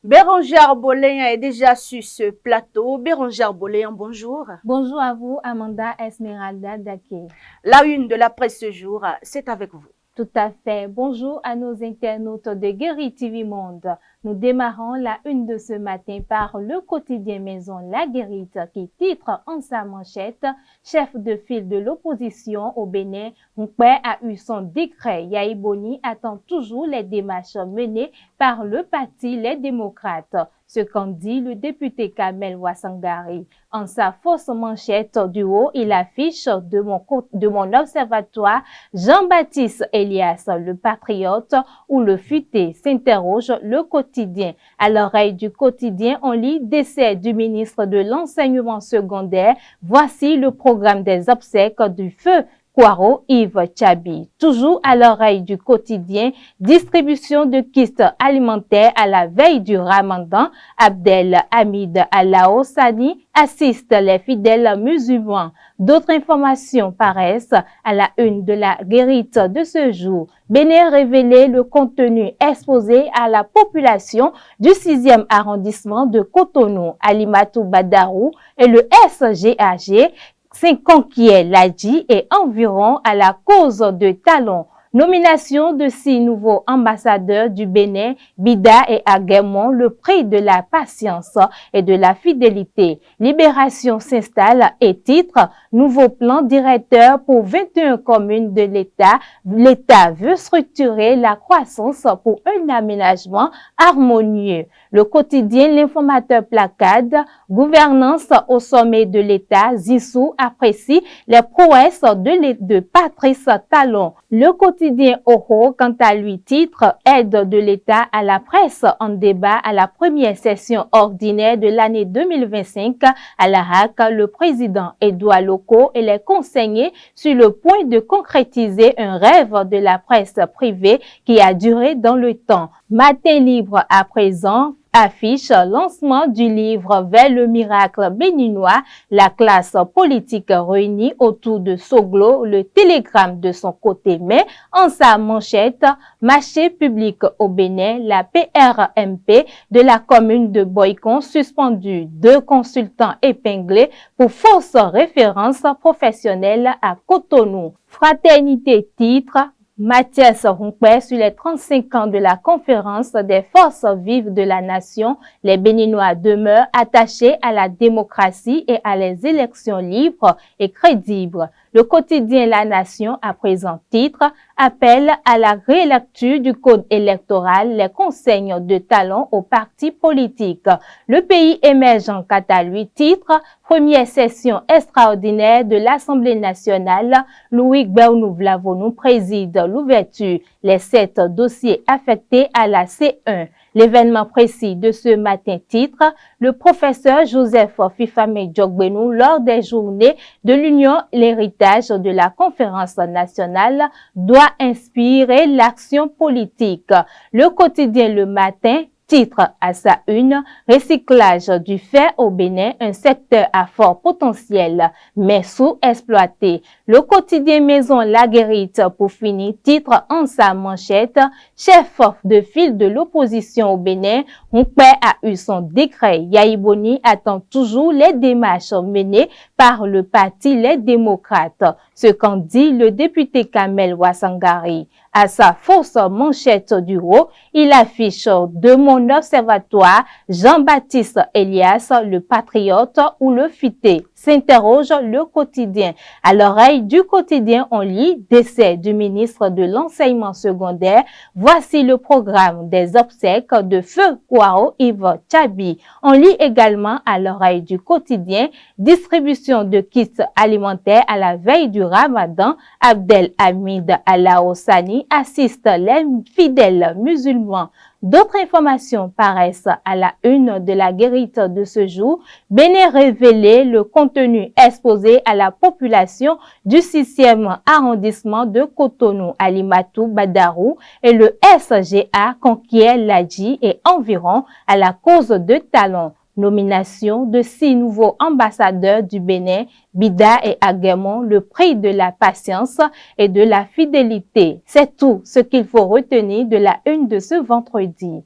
Bérangère Boléen est déjà sur ce plateau. Bérangère Boléen, bonjour. Bonjour à vous, Amanda Esmeralda Daké. La une de la presse ce jour, c'est avec vous. Tout à fait. Bonjour à nos internautes de Guéri TV Monde. Nous démarrons la une de ce matin par le quotidien Maison La Guérite qui titre en sa manchette « Chef de file de l'opposition au Bénin, Nkwe a eu son décret. Yahi Boni attend toujours les démarches menées par le parti Les Démocrates ». Ce qu'en dit le député Kamel Ouassangari. En sa fausse manchette du haut, il affiche de mon observatoire Jean-Baptiste Elias, le patriote, ou le futé, s'interroge le quotidien. À l'oreille du quotidien, on lit décès du ministre de l'enseignement secondaire. Voici le programme des obsèques du feu Kwaro Yves Tchabi. Toujours à l'oreille du quotidien, distribution de kits alimentaires à la veille du Ramadan. Abdel Hamid Alao Sani assiste les fidèles musulmans. D'autres informations paraissent à la une de la Guérite de ce jour. Bénin révélé le contenu exposé à la population du 6e arrondissement de Cotonou. Alimatou Badarou et le SGAG 5 conquiers l'ADI et environ à la cause de Talon. Nomination de 6 nouveaux ambassadeurs du Bénin, Bida et Aguemon, le prix de la patience et de la fidélité. Libération s'installe et titre « Nouveau plan directeur pour 21 communes de l'État ». L'État veut structurer la croissance pour un aménagement harmonieux. Le quotidien L'Informateur placade, gouvernance au sommet de l'État, Zissou apprécie les prouesses de Patrice Talon. Le quotidien Oro, quant à lui, titre « Aide de l'État à la presse en débat à la première session ordinaire de l'année 2025 à la HAC. Le président Edouard Loko et les conseillers sur le point de concrétiser un rêve de la presse privée qui a duré dans le temps. Matin libre à présent affiche lancement du livre Vers le miracle béninois, la classe politique réunie autour de Soglo, le télégramme de son côté, mais en sa manchette, marché public au Bénin, la PRMP de la commune de Boycon suspendu, 2 consultants épinglés pour fausse référence professionnelle à Cotonou. Fraternité titre Mathias Nkwe sur les 35 ans de la conférence des forces vives de la nation, les Béninois demeurent attachés à la démocratie et à les élections libres et crédibles. Le quotidien La Nation, à présent titre, appelle à la rélecture du code électoral, les conseils de Talon aux partis politiques. Le pays émergent, quant à lui, titre, première session extraordinaire de l'Assemblée nationale. Louis Gbernouv Lavonou préside l'ouverture, les 7 dossiers affectés à la C1. L'événement précis de ce matin titre, le professeur Joseph Fifame Djogbenou lors des journées de l'Union l'héritage de la conférence nationale doit inspirer l'action politique. Le quotidien Le Matin titre à sa une, recyclage du fer au Bénin, un secteur à fort potentiel, mais sous-exploité. Le quotidien Maison La Guérite, pour finir, titre en sa manchette, chef de file de l'opposition au Bénin, Nkwe a eu son décret. Yahi Boni attend toujours les démarches menées par le parti Les Démocrates. Ce qu'en dit le député Kamel Ouassangari. À sa fausse manchette du haut, il affiche de mon observatoire Jean-Baptiste Elias, le patriote ou le futé. S'interroge le quotidien. À l'oreille du quotidien, on lit décès du ministre de l'enseignement secondaire. Voici le programme des obsèques de feu Kwaro Yves Tchabi. On lit également à l'oreille du quotidien distribution de kits alimentaires à la veille du Ramadan. Abdel Hamid Alao Sani assiste les fidèles musulmans. D'autres informations paraissent à la une de la Guérite de ce jour. Bénin révélé le contenu exposé à la population du 6e arrondissement de Cotonou. Alimatou Badarou et le SGA conquiert l'ADI et environ à la cause de Talon. Nomination de 6 nouveaux ambassadeurs du Bénin, Bida et Aguemon, le prix de la patience et de la fidélité. C'est tout ce qu'il faut retenir de la une de ce vendredi.